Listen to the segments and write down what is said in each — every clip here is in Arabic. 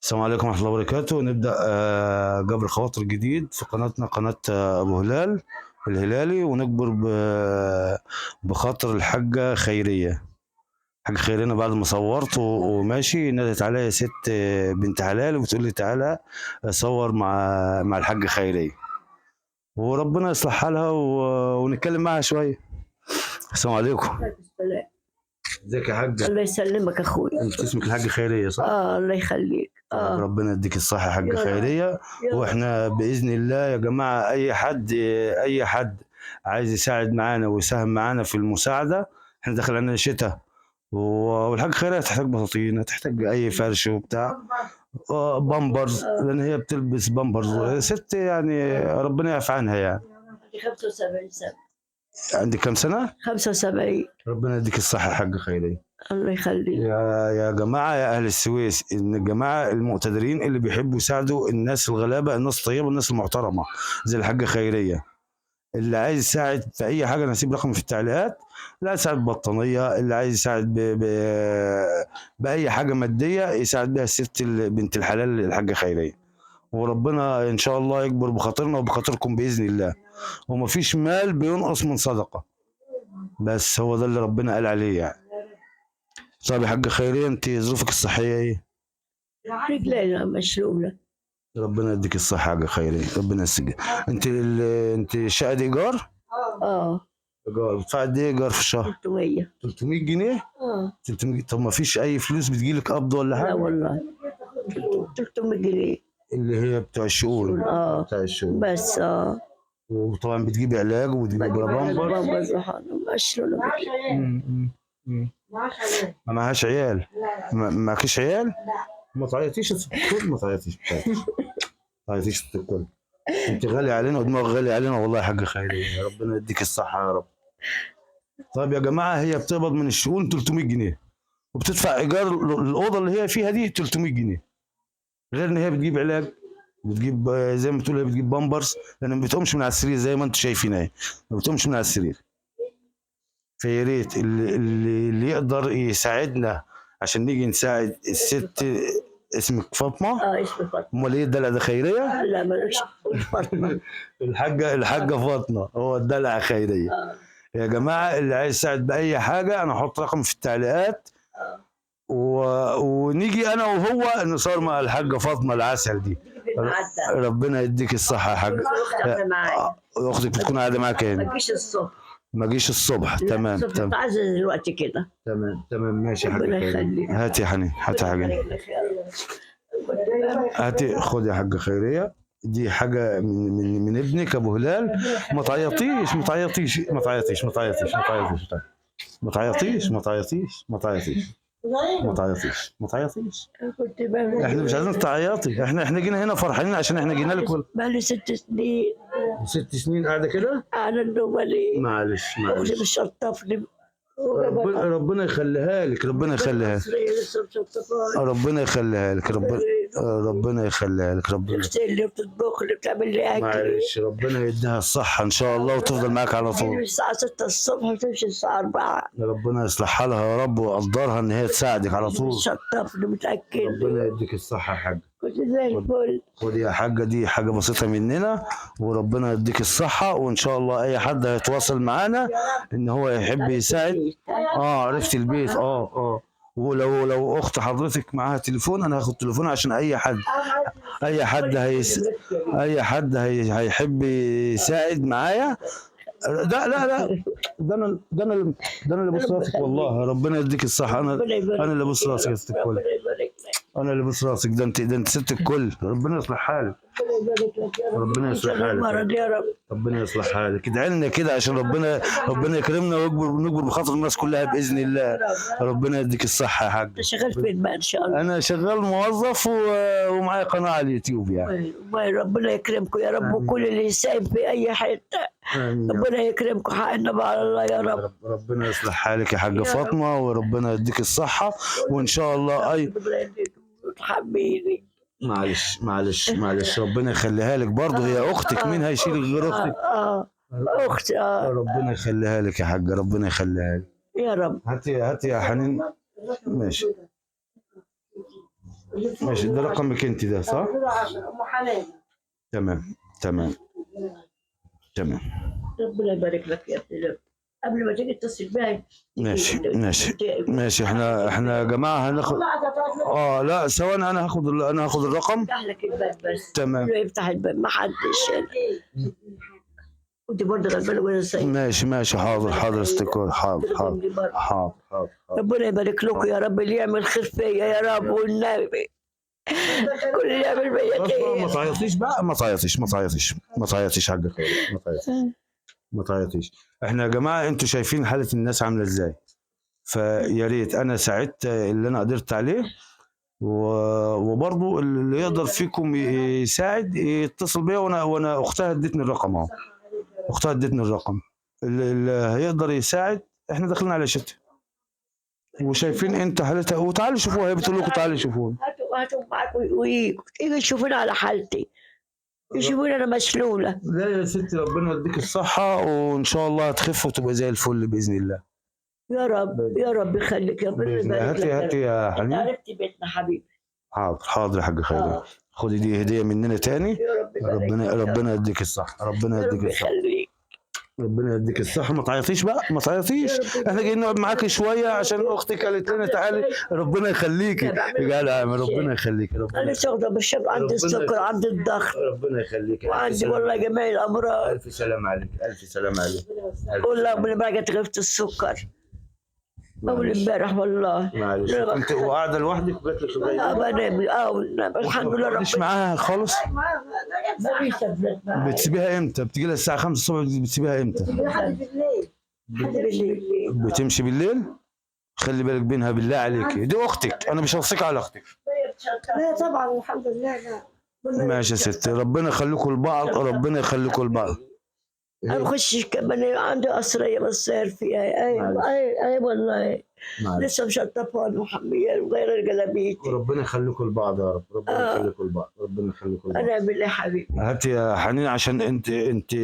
السلام عليكم ورحمة الله وبركاته. نبدأ جبر خواطر جديد في قناتنا، قناة أبو هلال الهلالي، ونجبر بخاطر الحاجة خيرية. حاجة خيرية، أنا بعد ما صورت وماشي نادت عليا ست بنت حلال وبتقول لي تعالى أصور مع الحاجة خيرية، وربنا يصلح حالها ونتكلم معها شوية. السلام عليكم. السلام. ازيك يا حاجة؟ الله يسلمك اخوي. انت اسمك الحاجة خيرية صح؟ الله يخليك. ربنا يديك الصحة يا حاجة خيرية. واحنا بإذن الله يا جماعة أي حد عايز يساعد معانا ويساهم معانا في المساعدة. احنا داخل علينا الشتاء والحاجة خيرية تحتاج بطاطين، تحتاج أي فرش وبتاع، بامبرز، لأن هي بتلبس بامبرز ست يعني، ربنا يعفى عنها يعني. عندي 75 سنة. عندك كم سنة؟ 75. ربنا يديك الصحة يا حاجة خيرية. الله يخليك. يا جماعة، يا أهل السويس، إن الجماعة المقتدرين اللي بيحبوا يساعدوا الناس الغلابة، الناس الطيبة، الناس المحترمة زي الحاجة خيرية، اللي عايز يساعد في أي حاجة أنا هسيب رقم في التعليقات. اللي عايز يساعد ببطانية، اللي عايز يساعد بأي حاجة مادية يساعد بها الست بنت الحلال الحاجة خيرية، وربنا إن شاء الله يكبر بخاطرنا وبخاطركم بإذن الله. ومفيش مال بينقص من صدقة، بس هو ده اللي ربنا قال عليه يعني. طيب يا حاجة خيرية، انت ظروفك الصحية ايه؟ رجلينا مشلولة. ربنا يديك الصحة يا حاجة خيرية، ربنا يسجل. انت شقة دي ايجار؟ ايجار. بتدفع قد ايه ايجار في الشهر؟ 300. 300 جنيه؟ 300. طب ما فيش اي فلوس بتجيلك قبض ولا حاجة؟ لا والله. 300 جنيه اللي هي بتوع الشؤون. بتاع الشؤون بس. وطبعا بتجيبي علاج وتجيبي بامبرز. مشلولة. ما معهاش عيال؟ ما معكيش عيال؟ ما تعيطيش الكل، ما تعيطيش الكل. انت غالي علينا ودماغك غالي علينا والله يا حاجة خيرية، ربنا يديك الصحة يا رب. طيب يا جماعة، هي بتقبض من الشؤون 300 جنيه وبتدفع ايجار الاوضة اللي هي فيها دي 300 جنيه، غير ان هي بتجيب علاج، بتجيب زي ما بتقول، هي بتجيب بامبرز، لان ما بتقومش من على السرير زي ما انتم شايفين اهي، ما بتقومش من على السرير. فيا ريت اللي يقدر يساعدنا عشان نيجي نساعد الست. اسمك فاطمة؟ اسمي فاطمة. امال ايه الدلع ده خيرية؟ لا مالكش فاطمة. الحاجة فاطمة هو الدلع خيرية. يا جماعة، اللي عايز يساعد بأي حاجة أنا هحط رقم في التعليقات، ونيجي أنا وهو نصور مع الحاجة فاطمة العسل دي. ربنا يديك الصحة يا حاجة. أختك بتكون قاعدة معاك هنا؟ ما تجيش الصبح. ما جيش الصبح. تمام. تعزز دلوقتي كده. تمام ماشي يا حاجة. ربنا يخليك. هاتي يا حنين، هاتي يا حاجة، هاتي خد يا حاجة خيرية. دي حاجة من ابنك أبو هلال. ما تعيطيش ما تعيطيش ما تعيطيش ما تعيطيش ما تعيطيش ما تعيطيش ما تعيطيش ما تعيطيش ما تعيطيش ما تعيطيش. احنا مش عايزين تعيطي، احنا جينا هنا فرحانين عشان احنا جينا لك. بقالي 6 سنين. 6 سنين قاعدة كده؟ قاعدة النوبة. معلش أختي بتشطفني. ربنا يخليها لك، ربنا يخليها لك، ربنا يخليها لك، ربنا يخليها لك، ربنا بتغسل لي وبتطبخ لي وبتعمل لي اكل. معلش، ربنا يديها الصحة ان شاء الله وتفضل معاك على طول. الساعة 6 الصبح وتمشي الساعة 4. ربنا يصلح حالها يا رب ويقدرها ان هي تساعدك على طول. بتشطفني وبتاكلني. ربنا يديك الصحة يا حاج. كنت زي الفل. خدي يا حاجة، دي حاجة بسيطة مننا، وربنا يديك الصحة. وإن شاء الله أي حد هيتواصل معانا إن هو يحب يساعد. عرفت البيت. ولو أخت حضرتك معاها تليفون، أنا هاخد تليفونها عشان أي حد هيحب يساعد معايا. لا ده انا اللي بص راسك والله. ربنا يديك الصحة. انا اللي بص راسك يا ست الكل. انا اللي بص راسك. ده انت ست الكل. ربنا يصلح حالك. ربنا يصلح حالك. ربنا يصلح حالك. ادعي لنا كده عشان ربنا يكرمنا ونكبر بخاطر الناس كلها باذن الله. ربنا يديك الصحة يا حاج. انت شغال فين بقى ان شاء الله؟ انا شغال موظف ومعايا قناة على اليوتيوب يعني. ربنا يكرمكم يا رب، وكل اللي يساهم في اي حتة ربنا يكرمكم. حقنا بقى على الله يا رب. ربنا يصلح حالك يا حاجة فاطمة، وربنا يديك الصحة وإن شاء الله. حبيبي معلش ربنا يخليها لك برضه. هي أختك، مين هيشيل غير أختك؟ أختي. ربنا يخليها لك يا حاجة، ربنا يخليها لك يا رب. هاتي يا حنين. ماشي. ماشي، ده رقمك انت ده صح؟ ام حنان. تمام تمام تمام. ربنا يبارك لك يا ابني. قبل ما تيجي تتصل بيها ماشي ماشي ماشي. احنا يا جماعه هناخد لا ثواني، انا هاخد الرقم. افتح لك الباب بس. تمام. قول له يفتح الباب، ما حدش هنا. ودي برضه غلبانه ولا سيد. ماشي حاضر استكور. حاضر. ربنا يبارك لكم يا رب، اللي يعمل خير فيا يا رب والنبي. كل اللي يعمل فيا خير. ما تعيطيش بقى، ما تعيطيش حاجه خير، ما تعيطيش. احنا يا جماعه انتوا شايفين حاله الناس عامله ازاي، فيا ريت انا ساعدت اللي انا قدرت عليه، وبرضه اللي يقدر فيكم يساعد يتصل بيا، وانا اختها ادتني الرقم اهو. اللي هيقدر يساعد، احنا داخلين على شتاء وشايفين انت حالتها، وتعالوا شوفوها، هي بتقول لكم تعالوا شوفوها. هاتوا معاكم ويجوا يشوفوني على حالتي، يشوفوني انا مسلوله. لا يا ستي، ربنا يديك الصحه، وان شاء الله هتخف وتبقى زي الفل باذن الله. يا رب يخليك يا رب. هاتي يا حنين. عرفتي بيتنا حبيبي. حاضر يا حاج خيري. خدي دي هديه مننا تاني. ربنا يديك الصحه. ربنا يديك الصحه. ما تعيطيش بقى، ما تعيطيش. احنا جايين نقعد معاكي شويه عشان اختك قالت لنا تعالي. ربنا يخليكي يا جدع، ربنا يخليكي. انا شغله بالشغل، عندي السكر، عندي الضغط، ربنا يخليكي، وعندي والله جميع الامراض. الف سلام عليك. والله من امبارح غفت السكر. اول امبارح والله. معلش، انت قاعده لوحدك وجات لك بنام. الحمد لله. مش معاها خالص. بتسيبيها امتى؟ بتجي لها الساعه 5 الصبح، بتسيبيها امتى؟ بتمشي بالليل. خلي بالك بينها بالله عليك، دي اختك، انا مش هوصيك على اختك. لا طبعا الحمد لله. ماشي يا ستي، ربنا يخليكم لبعض. انا بخش كمان عندي قصريه بس صاير فيها. ايوه والله. لسه مشطفه ومحميه وغير الجلابيتي. ربنا يخليكم لبعض يا رب. ربنا يخليكم لبعض. انا اعمل ايه يا حبيبي؟ هاتي يا حنين، عشان انت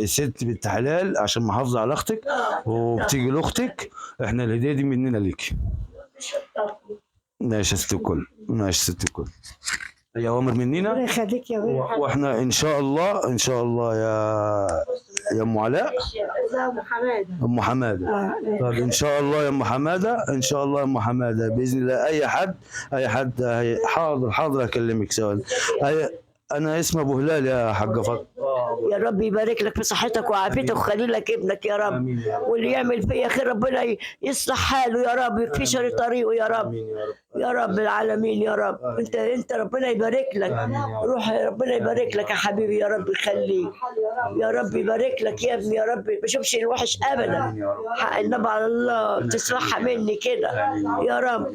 ست بنت حلال، عشان محافظه على اختك وبتيجي لاختك. احنا الهديه دي مننا ليكي. ماشي يا ست الكل. هي اوامر مننا. ربنا يخليك يا ولد. واحنا ان شاء الله يا ام علاء. ام حماده. طب ان شاء الله يا ام حماده، باذن الله. اي حد حاضر اكلمك ثواني. انا اسمي ابو هلال يا حاجه فاطمه. يا رب يبارك لك في صحتك وعافيتك ويخلي لك ابنك يا رب. واللي يعمل فيا خير ربنا يصلح حاله يا رب، يكفي شر طريقه يا رب. يا رب العالمين يا رب. انت ربنا يبارك لك. روح ربنا يبارك لك يا حبيبي، يا رب يخليك. يا رب يبارك لك يا ابني، يا رب ما اشوفش الوحش ابدا. حق النبي على الله تصلحها مني كده يا رب.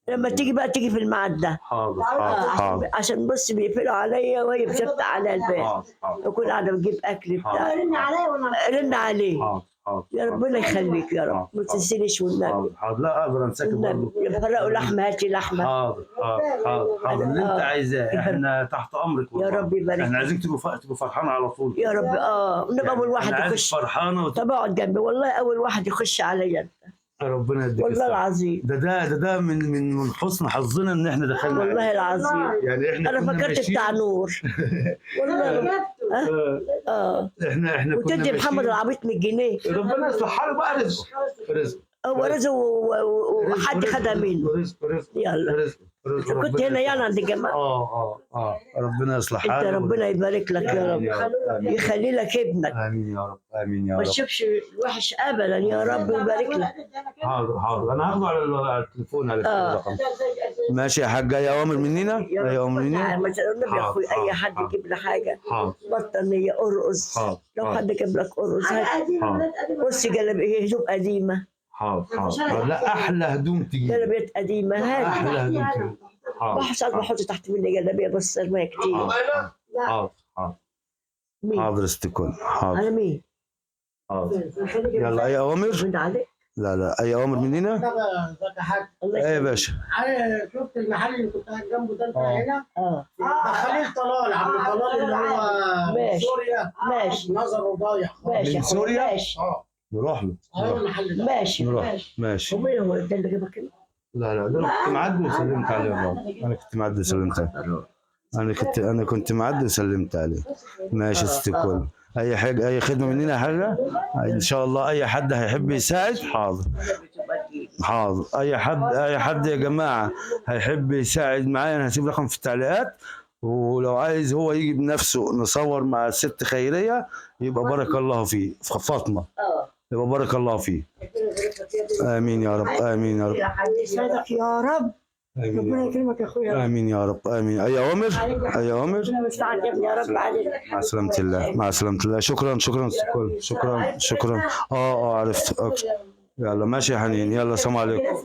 لما تيجي في الميعاد ده. حاضر. عشان بص بيقفلوا عليا وهي بتفتح على الباب. بكون قاعده بجيب اكل بتاع. رن عليه. يا ربنا يخليك يا رب، ما تنسينيش والنبي. حاضر. لا اقدر انساك برضه. يفرقوا لحمه، هاتي لحمه. حاضر. اللي انت عايزاه احنا تحت امرك والله. يا رب يبارك. احنا عايزين تبقوا فرحانه على طول يا رب. ونبقى اول واحد يخش فرحانه. طب اقعد جنبي والله، اول واحد يخش عليا. ربنا يديك والله العظيم. ده من حسن حظنا ان احنا دخلنا. والله العظيم. يعني انا فكرت بتاع نور. والله. احنا وتدي محمد العبيط 100 جنيه. ربنا يصلح حاله بقى. رزق هو رزق وحد خدها منه. يلا. كنت هنا يعني عند الجماعه. ربنا يصلح حاله. انت ربنا يبارك لك يا رب، يخلي لك ابنك. امين يا رب. ما تشوفش الوحش ابدا يا رب يبارك لك. حاضر. انا هاخده على التليفون على الرقم. ماشي يا حاجه. اي اوامر مننا. النبي يا اخوي، اي حد يجيب لي حاجه بطانيه ارقص. لو حد جاب لك ارقص بص جلابيه هدوم قديمه. حاضر. لا احلى هدوم تجيب. جلابيات قديمه هات. احلى هدوم تجيب. بحط تحت مني جلابيه بس ما كتير. حاضر استكون. على مين؟ يلا اي اوامر. من عليك. لا اي اوامر مننا. ازيك يا حاج. ايه يا باشا. انا شفت المحل اللي كنت قاعد جنبه ده هنا. ده خليل طلال، عم طلال اللي هو من سوريا. ماشي. نظره ضايع. ماشي من سوريا. ماشي. نروح له. المحل ده. ماشي. ماشي. ومين هو ده اللي جابك هنا؟ لا لا، ده انا كنت معدي وسلمت عليه والله. انا كنت معدي وسلمت عليه. انا كنت معدي وسلمت عليه. ماشي يا ست الكل. اي حاجه، اي خدمه مننا حاجه ان شاء الله. اي حد هيحب يساعد حاضر. حاضر. اي حد يا جماعه هيحب يساعد معايا، انا هسيب رقم في التعليقات. ولو عايز هو يجي بنفسه نصور مع الست خيريه يبقى بارك الله فيه. فاطمه يبقى بارك الله فيه. امين يا رب، امين يا رب، يسعدك يا رب. امين ربنا يا يكرمك يا اخويا. رب، امين يا رب، امين. اي اوامر، اي اوامر. ربنا يستعان يا ابني يا رب عليك. مع سلامة الله، مع سلامة الله. شكرا شكرا شكرا شكرا. عرفت. يلا ماشي يا حنين، يلا سلام عليكم.